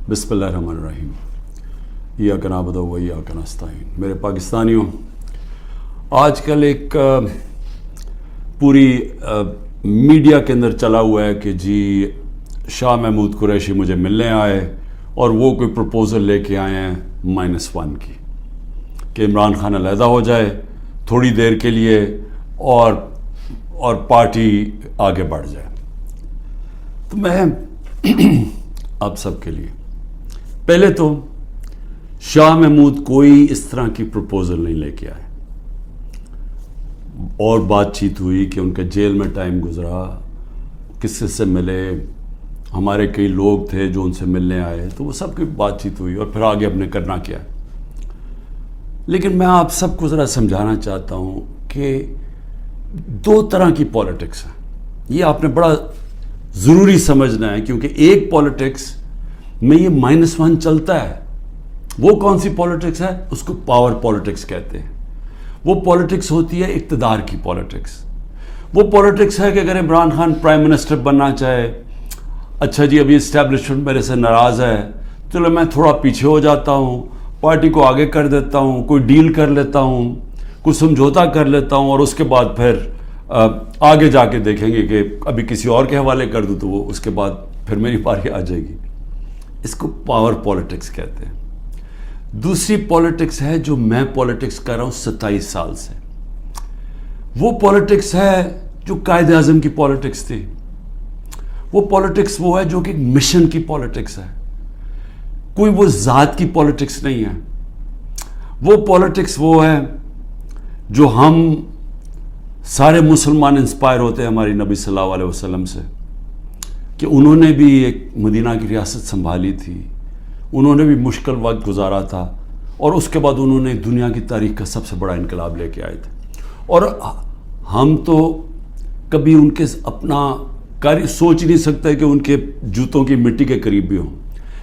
بسم اللہ الرحمن الرحیم ایاک نعبد و ایاک نستعین۔ میرے پاکستانیوں، آج کل ایک پوری میڈیا کے اندر چلا ہوا ہے کہ جی شاہ محمود قریشی مجھے ملنے آئے اور وہ کوئی پروپوزل لے کے آئے ہیں -1 کی کہ عمران خان علیحدہ ہو جائے تھوڑی دیر کے لیے اور پارٹی آگے بڑھ جائے۔ تو میں آپ سب کے لیے پہلے تو شاہ محمود کوئی اس طرح کی پروپوزل نہیں لے کے آئے، اور بات چیت ہوئی کہ ان کا جیل میں ٹائم گزرا، کس سے ملے، ہمارے کئی لوگ تھے جو ان سے ملنے آئے، تو وہ سب کی بات چیت ہوئی اور پھر آگے اپنے کرنا کیا۔ لیکن میں آپ سب کو ذرا سمجھانا چاہتا ہوں کہ 2 طرح کی پالیٹکس ہیں، یہ آپ نے بڑا ضروری سمجھنا ہے، کیونکہ ایک پالیٹکس میں یہ -1 چلتا ہے۔ وہ کون سی پالیٹکس ہے؟ اس کو پاور پالیٹکس کہتے ہیں۔ وہ پالیٹکس ہوتی ہے اقتدار کی پالیٹکس۔ وہ پالیٹکس ہے کہ اگر عمران خان پرائم منسٹر بننا چاہے، اچھا جی ابھی اسٹیبلشمنٹ میرے سے ناراض ہے، چلو میں تھوڑا پیچھے ہو جاتا ہوں، پارٹی کو آگے کر دیتا ہوں، کوئی ڈیل کر لیتا ہوں، کوئی سمجھوتا کر لیتا ہوں، اور اس کے بعد پھر آگے جا کے دیکھیں گے کہ ابھی کسی اور کے حوالے کر دوں تو وہ اس کے بعد پھر میری باری آ جائے گی۔ اس کو پاور پالیٹکس کہتے ہیں۔ دوسری پالیٹکس ہے جو میں پالیٹکس کر رہا ہوں 27 سال سے، وہ پالیٹکس ہے جو قائد اعظم کی پالیٹکس تھی۔ وہ پالیٹکس وہ ہے جو کہ مشن کی پالیٹکس ہے، کوئی وہ ذات کی پالیٹکس نہیں ہے۔ وہ پالیٹکس وہ ہے جو ہم سارے مسلمان انسپائر ہوتے ہیں ہماری نبی صلی اللہ علیہ وسلم سے، کہ انہوں نے بھی ایک مدینہ کی ریاست سنبھالی تھی، انہوں نے بھی مشکل وقت گزارا تھا، اور اس کے بعد انہوں نے دنیا کی تاریخ کا سب سے بڑا انقلاب لے کے آئے تھے۔ اور ہم تو کبھی ان کے اپنا سوچ نہیں سکتے کہ ان کے جوتوں کی مٹی کے قریب بھی ہوں،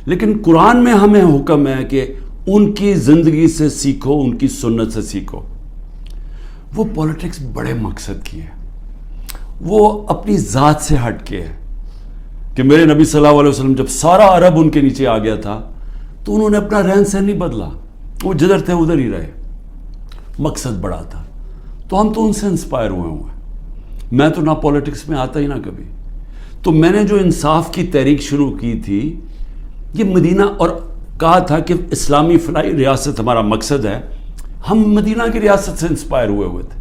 لیکن قرآن میں ہمیں حکم ہے کہ ان کی زندگی سے سیکھو، ان کی سنت سے سیکھو۔ وہ پالیٹکس بڑے مقصد کی ہے، وہ اپنی ذات سے ہٹ کے ہے، کہ میرے نبی صلی اللہ علیہ وسلم جب سارا عرب ان کے نیچے آ گیا تھا تو انہوں نے اپنا رہن سہن نہیں بدلا، وہ جدھر تھے ادھر ہی رہے، مقصد بڑا تھا۔ تو ہم تو ان سے انسپائر ہوئے ہیں۔ میں تو نہ پالیٹکس میں آتا ہی نہ کبھی، تو میں نے جو انصاف کی تحریک شروع کی تھی، یہ مدینہ، اور کہا تھا کہ اسلامی فلاحی ریاست ہمارا مقصد ہے، ہم مدینہ کی ریاست سے انسپائر ہوئے تھے،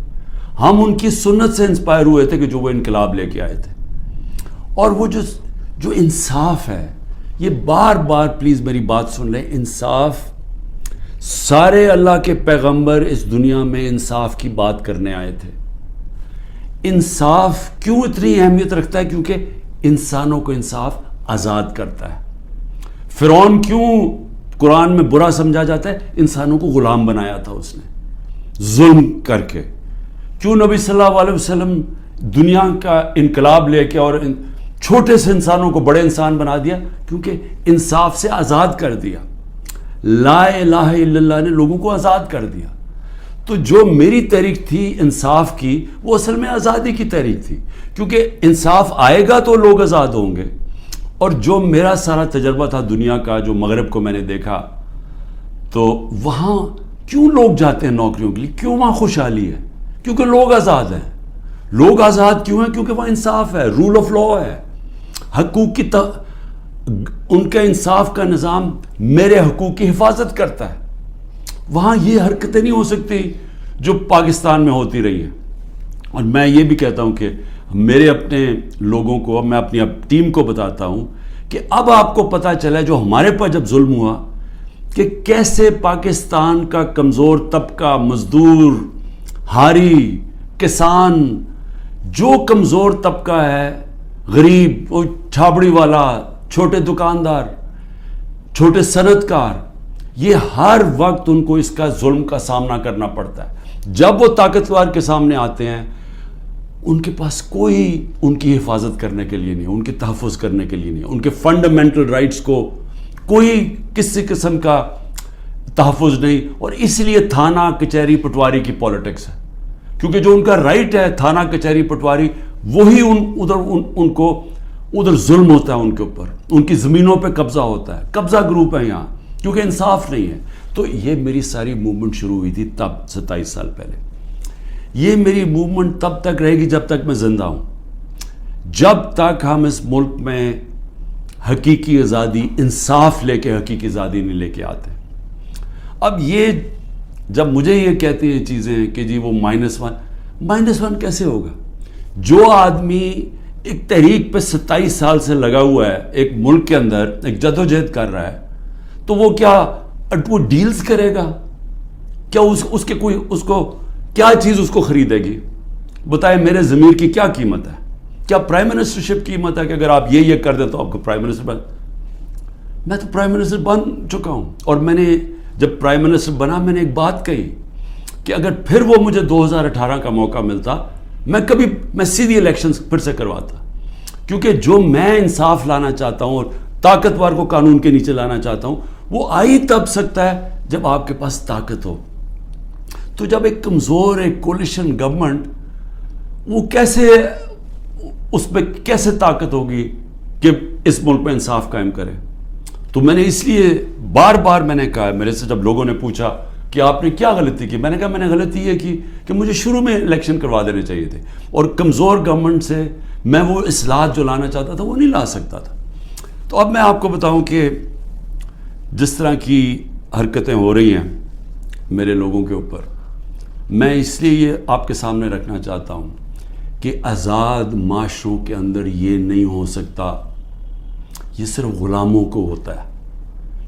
ہم ان کی سنت سے انسپائر ہوئے تھے کہ جو وہ انقلاب لے کے آئے تھے۔ اور وہ جو انصاف ہے، یہ بار بار پلیز میری بات سن لیں، انصاف، سارے اللہ کے پیغمبر اس دنیا میں انصاف کی بات کرنے آئے تھے۔ انصاف کیوں اتنی اہمیت رکھتا ہے؟ کیونکہ انسانوں کو انصاف آزاد کرتا ہے۔ فرعون کیوں قرآن میں برا سمجھا جاتا ہے؟ انسانوں کو غلام بنایا تھا اس نے ظلم کر کے۔ کیوں نبی صلی اللہ علیہ وسلم دنیا کا انقلاب لے کے اور چھوٹے سے انسانوں کو بڑے انسان بنا دیا؟ کیونکہ انصاف سے آزاد کر دیا۔ لا الہ الا اللہ نے لوگوں کو آزاد کر دیا۔ تو جو میری تحریک تھی انصاف کی، وہ اصل میں آزادی کی تحریک تھی، کیونکہ انصاف آئے گا تو لوگ آزاد ہوں گے۔ اور جو میرا سارا تجربہ تھا دنیا کا، جو مغرب کو میں نے دیکھا، تو وہاں کیوں لوگ جاتے ہیں نوکریوں کے لیے؟ کیوں وہاں خوشحالی ہے؟ کیونکہ لوگ آزاد ہیں۔ لوگ آزاد کیوں ہیں؟ کیونکہ وہاں انصاف ہے، رول آف لا ہے، حقوق کی ان کا انصاف کا نظام میرے حقوق کی حفاظت کرتا ہے۔ وہاں یہ حرکتیں نہیں ہو سکتی جو پاکستان میں ہوتی رہی ہیں۔ اور میں یہ بھی کہتا ہوں کہ میرے اپنے لوگوں کو، میں اپنی ٹیم کو بتاتا ہوں کہ اب آپ کو پتہ چلا جو ہمارے پر جب ظلم ہوا، کہ کیسے پاکستان کا کمزور طبقہ، مزدور، ہاری، کسان، جو کمزور طبقہ ہے، غریب، وہ چھابڑی والا، چھوٹے دکاندار، چھوٹے صنعت کار، یہ ہر وقت ان کو اس کا ظلم کا سامنا کرنا پڑتا ہے۔ جب وہ طاقتور کے سامنے آتے ہیں، ان کے پاس کوئی ان کی حفاظت کرنے کے لیے نہیں، ان کے تحفظ کرنے کے لیے نہیں، ان کے فنڈامنٹل رائٹس کو کوئی کسی قسم کا تحفظ نہیں۔ اور اس لیے تھانہ کچہری پٹواری کی پالیٹکس ہے، کیونکہ جو ان کا رائٹ ہے تھانہ کچہری پٹواری، وہی ان کو ادھر ظلم ہوتا ہے ان کے اوپر, ان کی زمینوں پہ قبضہ ہوتا ہے, قبضہ گروپ ہے یہاں, کیونکہ انصاف نہیں ہے. تو یہ میری ساری موومنٹ شروع ہوئی تھی تب 27 سال پہلے. یہ میری موومنٹ تب تک رہے گی جب تک میں زندہ ہوں, جب تک ہم اس ملک میں حقیقی آزادی, انصاف لے کے حقیقی آزادی نہیں لے کے آتے. اب یہ جب مجھے یہ کہتے ہیں چیزیں کہ جی وہ -1 کیسے ہوگا؟ جو آدمی ایک تحریک پہ 27 سال سے لگا ہوا ہے, ایک ملک کے اندر ایک جدوجہد کر رہا ہے, تو وہ کیا وہ ڈیلز کرے گا؟ کیا اس کو کیا چیز اس کو خریدے گی؟ بتائے میرے ضمیر کی کیا قیمت ہے؟ کیا پرائم منسٹرشپ کی قیمت ہے کہ اگر آپ یہ کر دیں تو آپ کو پرائم منسٹر میں تو پرائم منسٹر بن چکا ہوں. اور میں نے جب پرائم منسٹر بنا, میں نے ایک بات کہی کہ اگر پھر وہ مجھے 2018 کا موقع ملتا, میں سیدھی الیکشنز پھر سے کرواتا, کیونکہ جو میں انصاف لانا چاہتا ہوں اور طاقتور کو قانون کے نیچے لانا چاہتا ہوں, وہ آئی تب سکتا ہے جب آپ کے پاس طاقت ہو. تو جب ایک کمزور ایک کولیشن گورنمنٹ, وہ کیسے اس پہ کیسے طاقت ہوگی کہ اس ملک میں انصاف قائم کرے؟ تو میں نے اس لیے بار بار میں نے کہا, میرے سے جب لوگوں نے پوچھا کہ آپ نے کیا غلطی کی, میں نے کہا میں نے غلطی یہ کی کہ مجھے شروع میں الیکشن کروا دینے چاہیے تھے, اور کمزور گورنمنٹ سے میں وہ اصلاحات جو لانا چاہتا تھا وہ نہیں لا سکتا تھا. تو اب میں آپ کو بتاؤں کہ جس طرح کی حرکتیں ہو رہی ہیں میرے لوگوں کے اوپر, میں اس لیے یہ آپ کے سامنے رکھنا چاہتا ہوں کہ آزاد معاشروں کے اندر یہ نہیں ہو سکتا. یہ صرف غلاموں کو ہوتا ہے.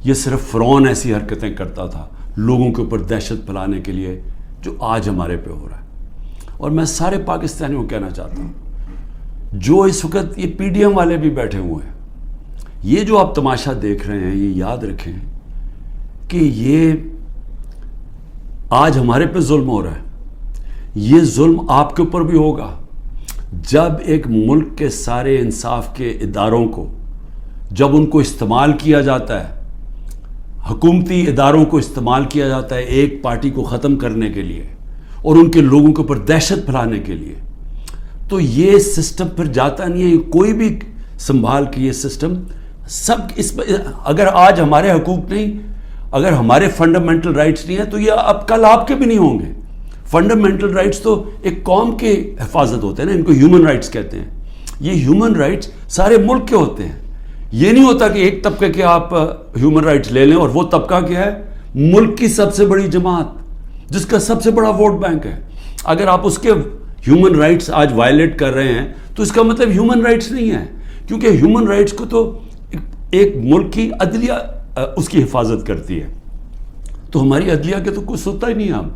یہ صرف فرعون ایسی حرکتیں کرتا تھا لوگوں کے اوپر دہشت پھیلانے کے لیے, جو آج ہمارے پہ ہو رہا ہے. اور میں سارے پاکستانیوں کو کہنا چاہتا ہوں, جو اس وقت یہ پی ڈی ایم والے بھی بیٹھے ہوئے ہیں, یہ جو آپ تماشا دیکھ رہے ہیں, یہ یاد رکھیں کہ یہ آج ہمارے پہ ظلم ہو رہا ہے. یہ ظلم آپ کے اوپر بھی ہوگا جب ایک ملک کے سارے انصاف کے اداروں کو, جب ان کو استعمال کیا جاتا ہے, حکومتی اداروں کو استعمال کیا جاتا ہے ایک پارٹی کو ختم کرنے کے لیے اور ان کے لوگوں کے اوپر دہشت پھیلانے کے لیے, تو یہ سسٹم پھر جاتا نہیں ہے. کوئی بھی سنبھال کے یہ سسٹم سب اس میں, اگر آج ہمارے حقوق نہیں, اگر ہمارے فنڈامنٹل رائٹس نہیں ہیں, تو یہ اب کل آپ کے بھی نہیں ہوں گے. فنڈامنٹل رائٹس تو ایک قوم کے حفاظت ہوتے ہیں نا, ان کو ہیومن رائٹس کہتے ہیں. یہ ہیومن رائٹس سارے ملک کے ہوتے ہیں. یہ نہیں ہوتا کہ ایک طبقے کے آپ ہیومن رائٹس لے لیں اور وہ طبقہ کیا ہے, ملک کی سب سے بڑی جماعت جس کا سب سے بڑا ووٹ بینک ہے, اگر آپ اس کے ہیومن رائٹس آج وائلیٹ کر رہے ہیں تو اس کا مطلب ہیومن رائٹس نہیں ہے, کیونکہ ہیومن رائٹس کو تو ایک ملک کی عدلیہ اس کی حفاظت کرتی ہے. تو ہماری عدلیہ کے تو کچھ سنتا ہی نہیں ہے.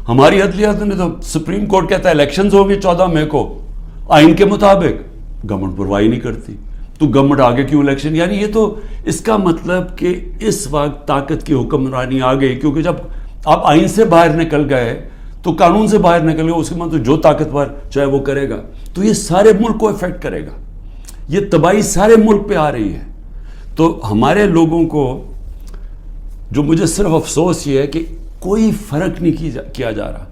ہماری عدلیہ نے تو سپریم کورٹ کہتا ہے الیکشنز ہوگی 14 مئی کو آئین کے مطابق, گورنمنٹ پرواہی نہیں کرتی. تو گورنمنٹ آگے کیوں الیکشن؟ یعنی یہ تو اس کا مطلب کہ اس وقت طاقت کی حکمرانی آ گئی, کیونکہ جب آپ آئین سے باہر نکل گئے تو قانون سے باہر نکل گئے, اس کے مطلب جو طاقتور چاہے وہ کرے گا, تو یہ سارے ملک کو افیکٹ کرے گا. یہ تباہی سارے ملک پہ آ رہی ہے. تو ہمارے لوگوں کو جو مجھے صرف افسوس یہ ہے کہ کوئی فرق نہیں کیا جا رہا.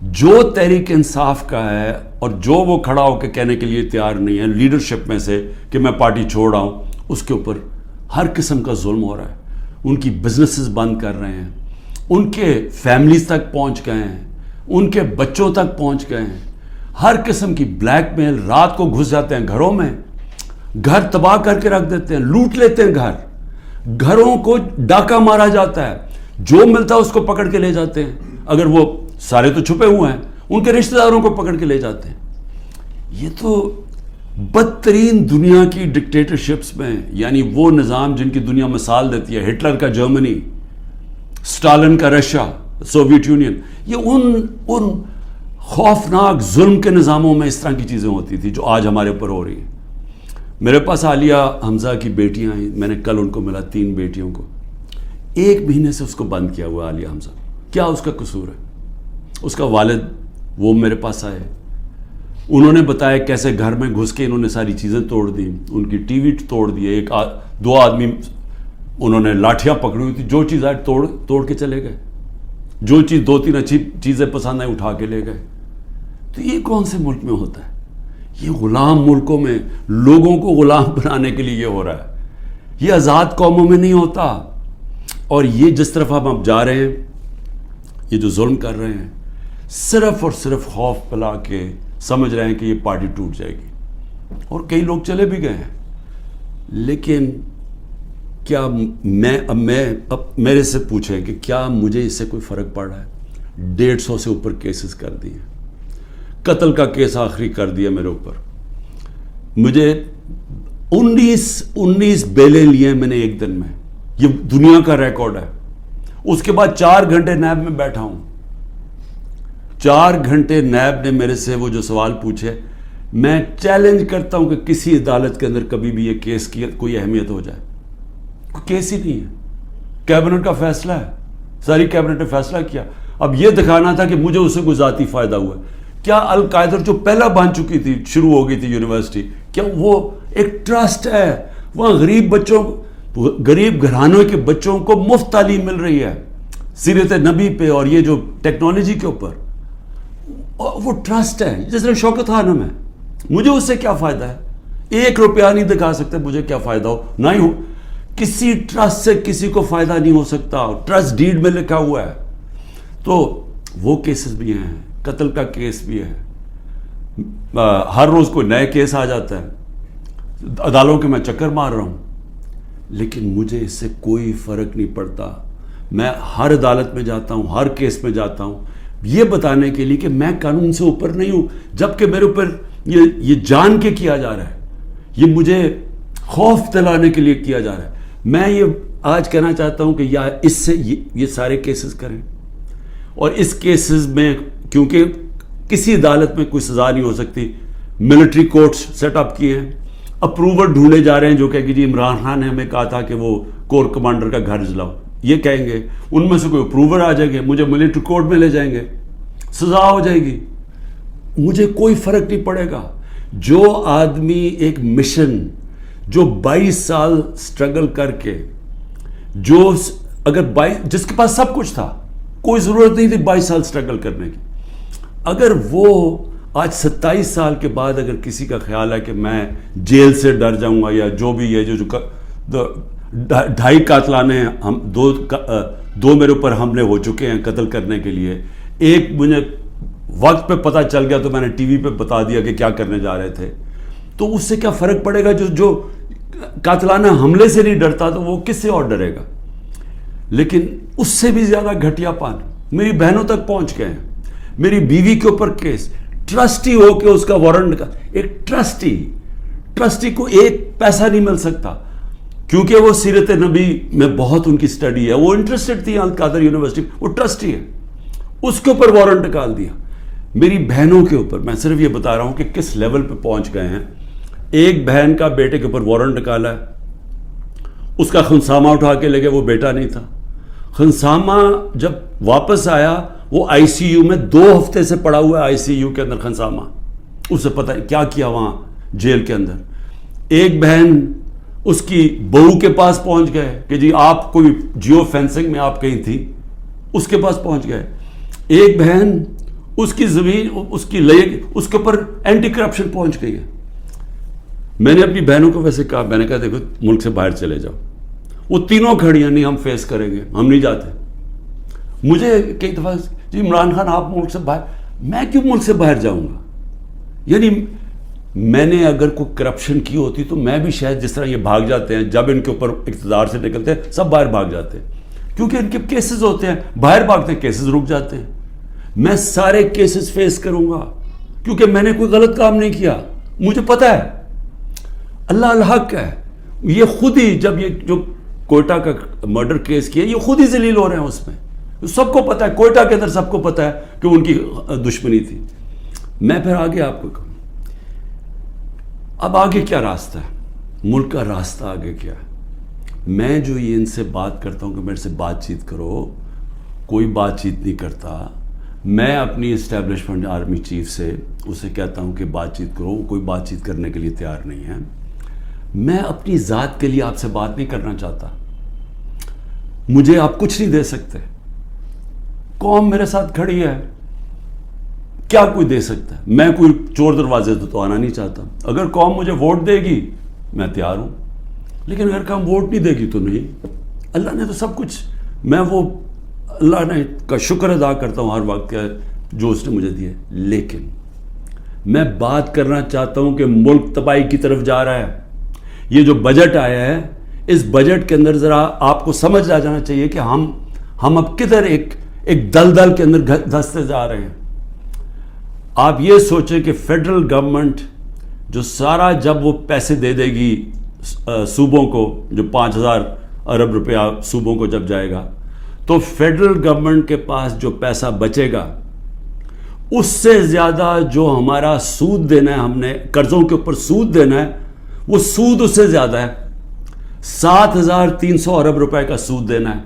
جو تحریک انصاف کا ہے اور جو وہ کھڑا ہو کے کہنے کے لیے تیار نہیں ہے لیڈرشپ میں سے کہ میں پارٹی چھوڑ رہا ہوں, اس کے اوپر ہر قسم کا ظلم ہو رہا ہے. ان کی بزنسز بند کر رہے ہیں, ان کے فیملیز تک پہنچ گئے ہیں, ان کے بچوں تک پہنچ گئے ہیں. ہر قسم کی بلیک میل, رات کو گھس جاتے ہیں گھروں میں, گھر تباہ کر کے رکھ دیتے ہیں, لوٹ لیتے ہیں گھر, گھروں کو ڈاکہ مارا جاتا ہے, جو ملتا ہے اس کو پکڑ کے لے جاتے ہیں. اگر وہ سارے تو چھپے ہوئے ہیں, ان کے رشتہ داروں کو پکڑ کے لے جاتے ہیں. یہ تو بدترین دنیا کی ڈکٹیٹرشپس میں, یعنی وہ نظام جن کی دنیا مثال دیتی ہے, ہٹلر کا جرمنی, سٹالن کا رشیا, سوویت یونین, یہ ان خوفناک ظلم کے نظاموں میں اس طرح کی چیزیں ہوتی تھی جو آج ہمارے اوپر ہو رہی ہیں. میرے پاس عالیہ حمزہ کی بیٹیاں ہیں, میں نے کل ان کو ملا, 3 بیٹیوں کو. 1 مہینے سے اس کو بند کیا ہوا عالیہ حمزہ. کیا اس کا قصور ہے؟ اس کا والد وہ میرے پاس آئے, انہوں نے بتایا کیسے گھر میں گھس کے انہوں نے ساری چیزیں توڑ دی, ان کی ٹی وی توڑ دیے, 2 آدمی انہوں نے لاٹھیاں پکڑی ہوئی تھی, جو چیز آئے توڑ کے چلے گئے, جو چیز 2-3 اچھی چیزیں پسند آئی اٹھا کے لے گئے. تو یہ کون سے ملک میں ہوتا ہے؟ یہ غلام ملکوں میں لوگوں کو غلام بنانے کے لیے یہ ہو رہا ہے، یہ آزاد قوموں میں نہیں ہوتا. اور یہ جس طرف ہم اب جا رہے ہیں، یہ جو ظلم کر رہے ہیں، صرف اور صرف خوف پلا کے سمجھ رہے ہیں کہ یہ پارٹی ٹوٹ جائے گی. اور کئی لوگ چلے بھی گئے ہیں. لیکن کیا اب میرے سے پوچھیں کہ کیا مجھے اس سے کوئی فرق پڑ رہا ہے؟ 150 سے اوپر کیسز کر دیے، قتل کا کیس آخری کر دیا میرے اوپر. مجھے 19 بیلیں لیے میں نے ایک دن میں، یہ دنیا کا ریکارڈ ہے. اس کے بعد 4 گھنٹے نیب میں بیٹھا ہوں. 4 گھنٹے نیب نے میرے سے وہ جو سوال پوچھے، میں چیلنج کرتا ہوں کہ کسی عدالت کے اندر کبھی بھی یہ کیس کی کوئی اہمیت ہو جائے. کوئی کیس ہی نہیں ہے، کیبنٹ کا فیصلہ ہے، ساری کیبنٹ نے فیصلہ کیا. اب یہ دکھانا تھا کہ مجھے اس سے کوئی ذاتی فائدہ ہوا. کیا القاعدہ جو پہلا بن چکی تھی، شروع ہو گئی تھی یونیورسٹی، کیا وہ ایک ٹرسٹ ہے؟ وہاں غریب گھرانوں کے بچوں کو مفت تعلیم مل رہی ہے سیرت نبی پہ اور یہ جو ٹیکنالوجی کے اوپر. وہ ٹرسٹ ہے جس طرح شوکت خانم ہے. مجھے اس سے کیا فائدہ ہے؟ 1 روپیہ نہیں دکھا سکتے مجھے کیا فائدہ ہو، نہ ہی ہو. کسی ٹرسٹ سے کسی کو فائدہ نہیں ہو سکتا، ٹرسٹ ڈیڈ میں لکھا ہوا ہے. تو وہ کیسز بھی ہیں، قتل کا کیس بھی ہے، ہر روز کوئی نئے کیس آ جاتا ہے. عدالتوں کے میں چکر مار رہا ہوں، لیکن مجھے اس سے کوئی فرق نہیں پڑتا. میں ہر عدالت میں جاتا ہوں، ہر کیس میں جاتا ہوں، یہ بتانے کے لیے کہ میں قانون سے اوپر نہیں ہوں. جبکہ میرے اوپر یہ جان کے کیا جا رہا ہے، یہ مجھے خوف دلانے کے لیے کیا جا رہا ہے. میں یہ آج کہنا چاہتا ہوں کہ یا اس سے یہ سارے کیسز کریں، اور اس کیسز میں کیونکہ کسی عدالت میں کوئی سزا نہیں ہو سکتی، ملٹری کورٹس سیٹ اپ کیے ہیں. اپروور ڈھونڈے جا رہے ہیں جو کہ جی عمران خان نے ہمیں کہا تھا کہ وہ کور کمانڈر کا گھر جلاؤ، یہ کہیں گے ان میں سے کوئی اپروور آ جائیں گے، مجھے ملٹری کورٹ میں لے جائیں گے، سزا ہو جائے گی. مجھے کوئی فرق نہیں پڑے گا. جو آدمی ایک مشن، جو 22 سال سٹرگل کر کے، جو اگر جس کے پاس سب کچھ تھا، کوئی ضرورت نہیں تھی 22 سال سٹرگل کرنے کی، اگر وہ آج 27 سال کے بعد اگر کسی کا خیال ہے کہ میں جیل سے ڈر جاؤں گا، یا جو بھی ہے جو 2.5 قاتلانے ہم دو میرے اوپر حملے ہو چکے ہیں قتل کرنے کے لیے، ایک مجھے وقت پہ پتہ چل گیا تو میں نے ٹی وی پہ بتا دیا کہ کیا کرنے جا رہے تھے، تو اس سے کیا فرق پڑے گا؟ جو قاتلانہ حملے سے نہیں ڈرتا تو وہ کس سے اور ڈرے گا؟ لیکن اس سے بھی زیادہ گھٹیا پان میری بہنوں تک پہنچ گئے ہیں. میری بیوی کے اوپر کیس، ٹرسٹی ہو کے اس کا وارنٹ کا، ایک ٹرسٹی کو 1 پیسہ نہیں مل سکتا، کیونکہ وہ سیرت نبی میں بہت ان کی سٹڈی ہے، وہ انٹرسٹڈ تھی القادر یونیورسٹی، وہ ٹرسٹی ہے، اس کے اوپر وارنٹ نکال دیا. میری بہنوں کے اوپر میں صرف یہ بتا رہا ہوں کہ کس لیول پہ پہنچ گئے ہیں. ایک بہن کا بیٹے کے اوپر وارنٹ نکالا ہے، اس کا خنسامہ اٹھا کے لے گئے، وہ بیٹا نہیں تھا. خنسامہ جب واپس آیا وہ آئی سی یو میں 2 ہفتے سے پڑا ہوا ہے، آئی سی یو کے اندر خنسامہ، اسے پتہ ہے کیا کیا وہاں جیل کے اندر. ایک بہن اس کی بہو کے پاس پہنچ گئے کہ جی آپ کوئی جیو فینسنگ میں آپ کہیں تھی، اس کے پاس پہنچ گئے. ایک بہن اس کی زمین اس کے اوپر اینٹی کرپشن پہنچ گئی ہے. میں نے اپنی بہنوں کو ویسے کہا، میں نے کہا دیکھو ملک سے باہر چلے جاؤ. وہ تینوں کھڑیاں، نہیں ہم فیس کریں گے، ہم نہیں جاتے. مجھے کئی دفعہ جی عمران خان آپ ملک سے باہر، میں کیوں ملک سے باہر جاؤں گا؟ یعنی میں نے اگر کوئی کرپشن کی ہوتی تو میں بھی شاید جس طرح یہ بھاگ جاتے ہیں، جب ان کے اوپر اقتدار سے نکلتے ہیں سب باہر بھاگ جاتے ہیں، کیونکہ ان کے کیسز ہوتے ہیں، باہر بھاگتے ہیں کیسز رک جاتے ہیں. میں سارے کیسز فیس کروں گا کیونکہ میں نے کوئی غلط کام نہیں کیا. مجھے پتہ ہے اللہ الحق ہے. یہ خود ہی جب یہ جو کوئٹہ کا مرڈر کیس کیا، یہ خود ہی ذلیل ہو رہے ہیں. اس میں سب کو پتہ ہے، کوئٹہ کے اندر سب کو پتہ ہے کہ ان کی دشمنی تھی. میں پھر آگے آپ کو کہوں، اب آگے کیا راستہ ہے؟ ملک کا راستہ آگے کیا ہے؟ میں جو یہ ان سے بات کرتا ہوں کہ میرے سے بات چیت کرو، کوئی بات چیت نہیں کرتا. میں اپنی اسٹیبلشمنٹ آرمی چیف سے اسے کہتا ہوں کہ بات چیت کرو، کوئی بات چیت کرنے کے لیے تیار نہیں ہے. میں اپنی ذات کے لیے آپ سے بات نہیں کرنا چاہتا. مجھے آپ کچھ نہیں دے سکتے. قوم میرے ساتھ کھڑی ہے، کیا کوئی دے سکتا ہے؟ میں کوئی چور دروازے تو آنا نہیں چاہتا. اگر قوم مجھے ووٹ دے گی میں تیار ہوں, لیکن اگر قوم ووٹ نہیں دے گی تو نہیں. اللہ نے تو سب کچھ, میں وہ اللہ نے کا شکر ادا کرتا ہوں ہر وقت کا جو اس نے مجھے دیا. لیکن میں بات کرنا چاہتا ہوں کہ ملک تباہی کی طرف جا رہا ہے. یہ جو بجٹ آیا ہے, اس بجٹ کے اندر ذرا آپ کو سمجھ آ جانا چاہیے کہ ہم اب کدھر ایک دلدل کے اندر دھستے جا رہے ہیں. آپ یہ سوچیں کہ فیڈرل گورنمنٹ جو سارا جب وہ پیسے دے دے گی صوبوں کو, جو 5,000 ارب روپیہ صوبوں کو جب جائے گا, تو فیڈرل گورنمنٹ کے پاس جو پیسہ بچے گا اس سے زیادہ جو ہمارا سود دینا ہے, ہم نے قرضوں کے اوپر سود دینا ہے, وہ سود اس سے زیادہ ہے. 7,300 ارب روپے کا سود دینا ہے.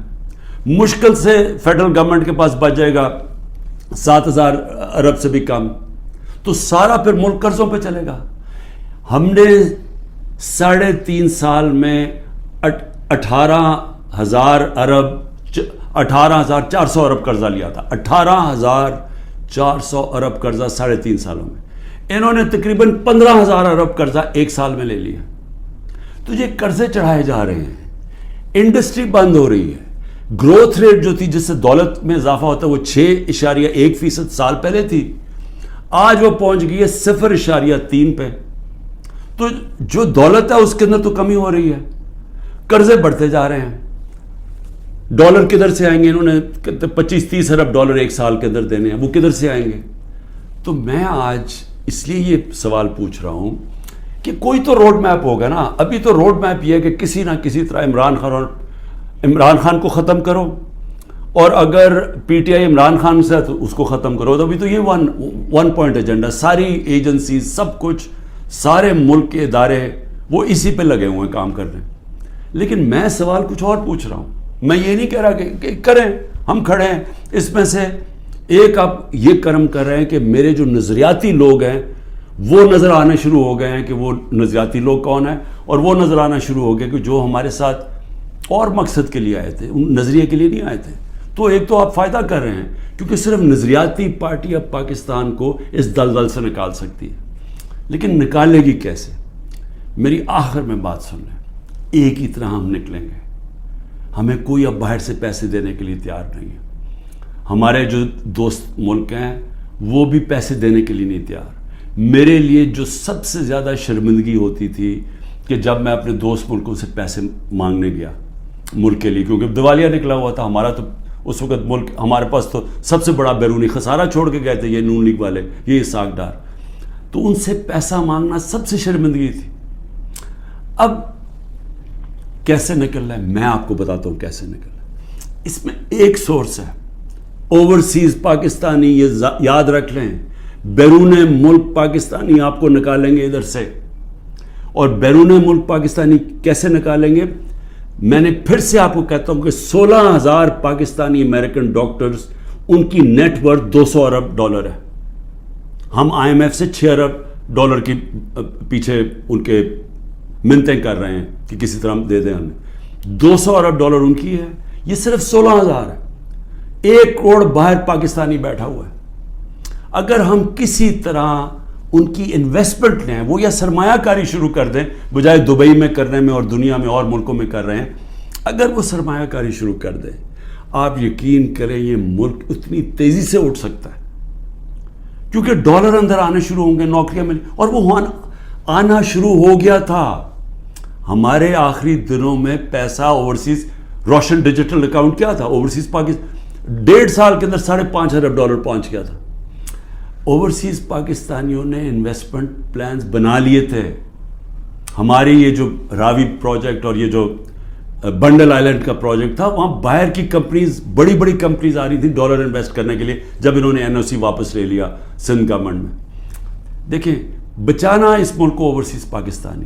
مشکل سے فیڈرل گورنمنٹ کے پاس بچ جائے گا 7,000 ارب سے بھی کم, تو سارا پھر ملک قرضوں پہ چلے گا. ہم نے 3.5 سال میں 18,400 ارب قرضہ لیا تھا. 18,400 ارب قرضہ 3.5 سالوں میں. انہوں نے تقریباً 15,000 ارب قرضہ ایک سال میں لے لیا. تو یہ قرضے چڑھائے جا رہے ہیں, انڈسٹری بند ہو رہی ہے. گروتھ ریٹ جو تھی جس سے دولت میں اضافہ ہوتا ہے وہ 6.1% سال پہلے تھی, آج وہ پہنچ گئی ہے 0.3 پہ. تو جو دولت ہے اس کے اندر تو کمی ہو رہی ہے, قرضے بڑھتے جا رہے ہیں. ڈالر کدھر سے آئیں گے؟ انہوں نے 25-30 ارب ڈالر ایک سال کے اندر دینے ہیں, وہ کدھر سے آئیں گے؟ تو میں آج اس لیے یہ سوال پوچھ رہا ہوں کہ کوئی تو روڈ میپ ہوگا نا. ابھی تو روڈ میپ یہ ہے کہ کسی نہ کسی طرح عمران خان کو ختم کرو, اور اگر P T I Imran Khan سے تو اس کو ختم کرو. تو ابھی تو یہ ون پوائنٹ ایجنڈا, ساری ایجنسیز, سب کچھ, سارے ملک کے ادارے وہ اسی پہ لگے ہوئے ہیں کام کرنے. لیکن میں سوال کچھ اور پوچھ رہا ہوں. میں یہ نہیں کہہ رہا کہ کریں, ہم کھڑے ہیں. اس میں سے ایک آپ یہ کرم کر رہے ہیں کہ میرے جو نظریاتی لوگ ہیں وہ نظر آنے شروع ہو گئے ہیں کہ وہ نظریاتی لوگ کون ہیں, اور وہ نظر آنا شروع ہو گئے کہ جو ہمارے ساتھ اور مقصد کے لیے آئے تھے, ان نظریے کے لیے نہیں آئے تھے. تو ایک تو آپ فائدہ کر رہے ہیں کیونکہ صرف نظریاتی پارٹی اب پاکستان کو اس دلدل سے نکال سکتی ہے. لیکن نکالے گی کیسے؟ میری آخر میں بات سن لیں, ایک ہی طرح ہم نکلیں گے. ہمیں کوئی اب باہر سے پیسے دینے کے لیے تیار نہیں ہے. ہمارے جو دوست ملک ہیں وہ بھی پیسے دینے کے لیے نہیں تیار. میرے لیے جو سب سے زیادہ شرمندگی ہوتی تھی کہ جب میں اپنے دوست ملکوں سے پیسے مانگنے گیا ملک کے لیے, کیونکہ دیوالیہ نکلا ہوا تھا ہمارا, تو اس وقت ملک ہمارے پاس تو سب سے بڑا بیرونی خسارہ چھوڑ کے گئے تھے یہ نون لیگ والے, یہ اسحاق ڈار. تو ان سے پیسہ مانگنا سب سے شرمندگی تھی. اب کیسے نکلنا ہے میں آپ کو بتاتا ہوں کیسے نکلنا ہے. اس میں ایک سورس ہے اوورسیز پاکستانی, یہ یاد رکھ لیں. بیرون ملک پاکستانی آپ کو نکالیں گے ادھر سے, اور بیرون ملک پاکستانی کیسے نکالیں گے؟ میں نے پھر سے آپ کو کہتا ہوں کہ 16,000 پاکستانی امریکن ڈاکٹرز, ان کی نیٹ ورتھ 200 ارب ڈالر ہے. ہم آئی ایم ایف سے 6 ارب ڈالر کی پیچھے ان کے منتیں کر رہے ہیں کہ کسی طرح دے دیں ہمیں. 200 ارب ڈالر ان کی ہے, یہ صرف 16,000 ہے. 1 کروڑ باہر پاکستانی بیٹھا ہوا ہے. اگر ہم کسی طرح ان کی انویسٹمنٹ لیں, وہ یا سرمایہ کاری شروع کر دیں بجائے دبئی میں کرنے میں اور دنیا میں اور ملکوں میں کر رہے ہیں, اگر وہ سرمایہ کاری شروع کر دیں, آپ یقین کریں یہ ملک اتنی تیزی سے اٹھ سکتا ہے کیونکہ ڈالر اندر آنے شروع ہوں گے, نوکریاں ملیں, اور وہ آنا شروع ہو گیا تھا. ہمارے آخری دنوں میں پیسہ اوورسیز, روشن ڈیجیٹل اکاؤنٹ کیا تھا اوورسیز پاکستان 1.5 سال کے اندر 5.5 ارب ڈالر پہنچ گیا تھا. اوورسیز پاکستانیوں نے انویسٹمنٹ پلانز بنا لیے تھے. ہماری یہ جو راوی پروجیکٹ اور یہ جو بنڈل آئلینڈ کا پروجیکٹ تھا, وہاں باہر کی کمپنیز, بڑی بڑی کمپنیز آ رہی تھی ڈالر انویسٹ کرنے کے لیے جب انہوں نے NOC واپس لے لیا سندھ گورنمنٹ میں. دیکھیں, بچانا اس ملک کو اوورسیز پاکستانی.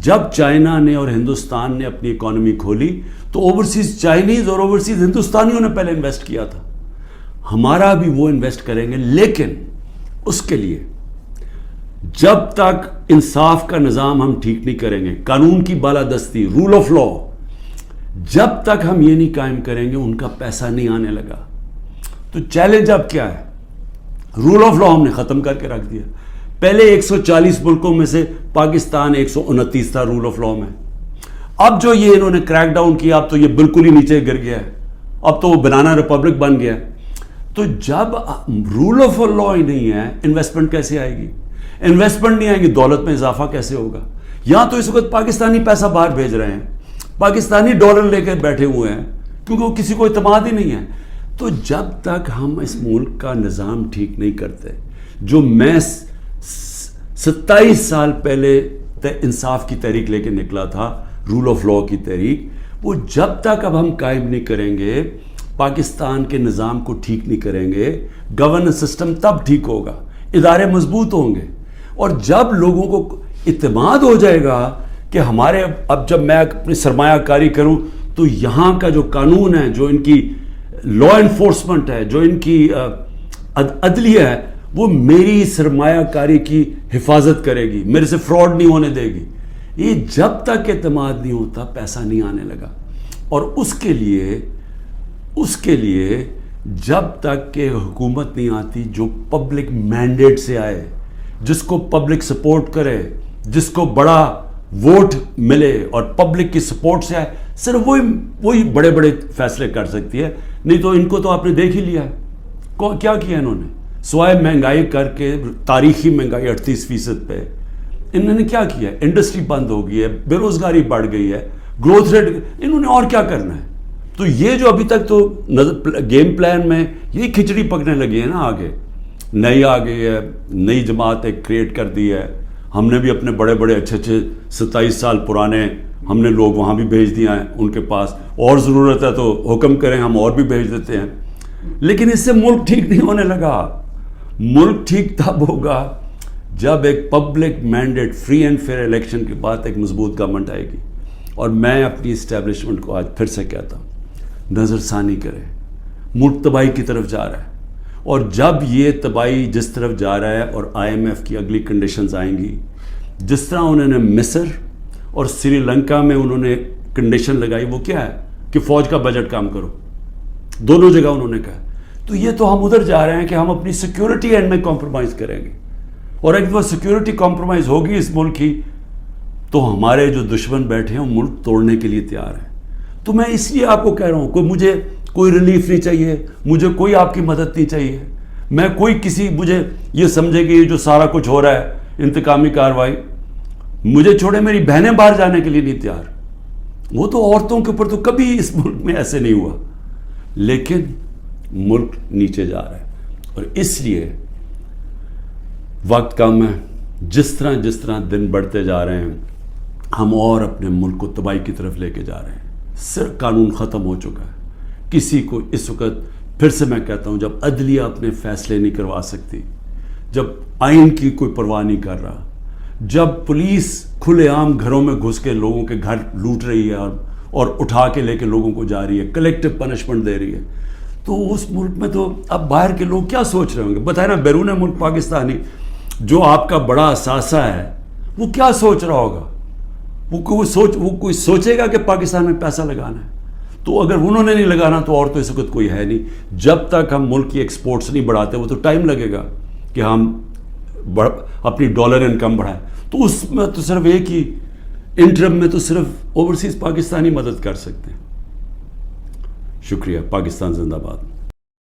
جب چائنا نے اور ہندوستان نے اپنی اکانومی کھولی تو اوورسیز چائنیز اور اوورسیز ہندوستانیوں نے پہلے انویسٹ کیا تھا. ہمارا بھی وہ انویسٹ کریں گے, لیکن اس کے لیے جب تک انصاف کا نظام ہم ٹھیک نہیں کریں گے, قانون کی بالادستی, رول آف لا, جب تک ہم یہ نہیں قائم کریں گے ان کا پیسہ نہیں آنے لگا. تو چیلنج اب کیا ہے؟ رول آف لا ہم نے ختم کر کے رکھ دیا. پہلے 140 ملکوں میں سے پاکستان 129 تھا رول آف لا میں. اب جو یہ انہوں نے کریک ڈاؤن کیا اب تو یہ بالکل ہی نیچے گر گیا ہے, اب تو وہ بنانا ریپبلک بن گیا. تو جب رول آف لا ہی نہیں ہے انویسٹمنٹ کیسے آئے گی؟ انویسٹمنٹ نہیں آئے گی, دولت میں اضافہ کیسے ہوگا؟ یہاں تو اس وقت پاکستانی پیسہ باہر بھیج رہے ہیں, پاکستانی ڈالر لے کر بیٹھے ہوئے ہیں کیونکہ وہ کسی کو اعتماد ہی نہیں ہے. تو جب تک ہم اس ملک کا نظام ٹھیک نہیں کرتے, جو میں 27 سال پہلے انصاف کی تحریک لے کے نکلا تھا, رول آف لا کی تحریک, وہ جب تک اب ہم قائم نہیں کریں گے, پاکستان کے نظام کو ٹھیک نہیں کریں گے, گورننس سسٹم تب ٹھیک ہوگا, ادارے مضبوط ہوں گے. اور جب لوگوں کو اعتماد ہو جائے گا کہ ہمارے اب جب میں اپنی سرمایہ کاری کروں تو یہاں کا جو قانون ہے, جو ان کی لا انفورسمنٹ ہے, جو ان کی عدلیہ ہے, وہ میری سرمایہ کاری کی حفاظت کرے گی, میرے سے فراڈ نہیں ہونے دے گی. یہ جب تک اعتماد نہیں ہوتا پیسہ نہیں آنے لگا. اور اس کے لیے جب تک کہ حکومت نہیں آتی جو پبلک مینڈیٹ سے آئے, جس کو پبلک سپورٹ کرے, جس کو بڑا ووٹ ملے اور پبلک کی سپورٹ سے آئے, صرف وہی بڑے بڑے فیصلے کر سکتی ہے. نہیں تو ان کو تو آپ نے دیکھ ہی لیا ہے کیا کیا انہوں نے, سوائے مہنگائی کر کے, تاریخی مہنگائی 38% پہ, انہوں نے کیا کیا ہے؟ انڈسٹری بند ہو گئی ہے, بے روزگاری بڑھ گئی ہے, گروتھ ریٹ, انہوں نے اور کیا کرنا ہے؟ تو یہ جو ابھی تک تو گیم پلان میں یہی کھچڑی پکنے لگی ہے نا, آگے نئی آ گئی ہے, نئی جماعت ایک کریٹ کر دی ہے. ہم نے بھی اپنے بڑے بڑے اچھے 27 سال پرانے ہم نے لوگ وہاں بھی بھیج دیا ہیں ان کے پاس, اور ضرورت ہے تو حکم کریں ہم اور بھی بھیج دیتے ہیں. لیکن اس سے ملک ٹھیک نہیں ہونے لگا. ملک ٹھیک تب ہوگا جب ایک public mandate free and fair election کے بعد ایک مضبوط گورنمنٹ آئے گی. اور میں اپنی اسٹیبلشمنٹ کو آج پھر سے کہتا ہوں, نظر ثانی کرے, ملک تباہی کی طرف جا رہا ہے. اور جب یہ تباہی جس طرف جا رہا ہے اور IMF کی اگلی کنڈیشنز آئیں گی, جس طرح انہوں نے مصر اور سری لنکا میں انہوں نے کنڈیشن لگائی, وہ کیا ہے کہ فوج کا بجٹ کام کرو, دونوں جگہ انہوں نے کہا. تو یہ تو ہم ادھر جا رہے ہیں کہ ہم اپنی سیکیورٹی اینڈ میں کمپرومائز کریں گے. اور اگر وہ سیکیورٹی کمپرومائز ہوگی اس ملک کی, تو ہمارے جو دشمن بیٹھے ہیں وہ ملک توڑنے کے لیے تیار ہیں. تو میں اس لیے آپ کو کہہ رہا ہوں, مجھے کوئی ریلیف نہیں چاہیے, مجھے کوئی آپ کی مدد نہیں چاہیے, میں کوئی کسی مجھے یہ سمجھے کہ یہ جو سارا کچھ ہو رہا ہے انتقامی کارروائی, مجھے چھوڑے میری بہنیں باہر جانے کے لیے نہیں تیار. وہ تو عورتوں کے اوپر تو کبھی اس ملک میں ایسے نہیں ہوا, لیکن ملک نیچے جا رہا ہے. اور اس لیے وقت کم ہے, جس طرح دن بڑھتے جا رہے ہیں ہم اور اپنے ملک کو تباہی کی طرف لے کے جا رہے ہیں. صرف قانون ختم ہو چکا ہے. کسی کو اس وقت پھر سے میں کہتا ہوں, جب عدلیہ اپنے فیصلے نہیں کروا سکتی, جب آئین کی کوئی پرواہ نہیں کر رہا, جب پولیس کھلے عام گھروں میں گھس کے لوگوں کے گھر لوٹ رہی ہے اور اٹھا کے لے کے لوگوں کو جا رہی ہے, کلیکٹیو پنشمنٹ دے رہی ہے, تو اس ملک میں تو اب باہر کے لوگ کیا سوچ رہے ہوں گے؟ بتائیں نا, بیرون ملک پاکستانی جو آپ کا بڑا اثاثہ ہے وہ کیا سوچ رہا ہوگا؟ وہ کوئی سوچے گا کہ پاکستان میں پیسہ لگانا ہے؟ تو اگر انہوں نے نہیں لگانا تو اور تو اس وقت کوئی ہے نہیں. جب تک ہم ملک کی ایکسپورٹس نہیں بڑھاتے, وہ تو ٹائم لگے گا کہ ہم اپنی ڈالر انکم بڑھائیں. تو اس میں تو صرف ایک ہی انٹرم میں تو صرف اوورسیز پاکستانی مدد کر سکتے ہیں. شکریہ. پاکستان زندہ باد.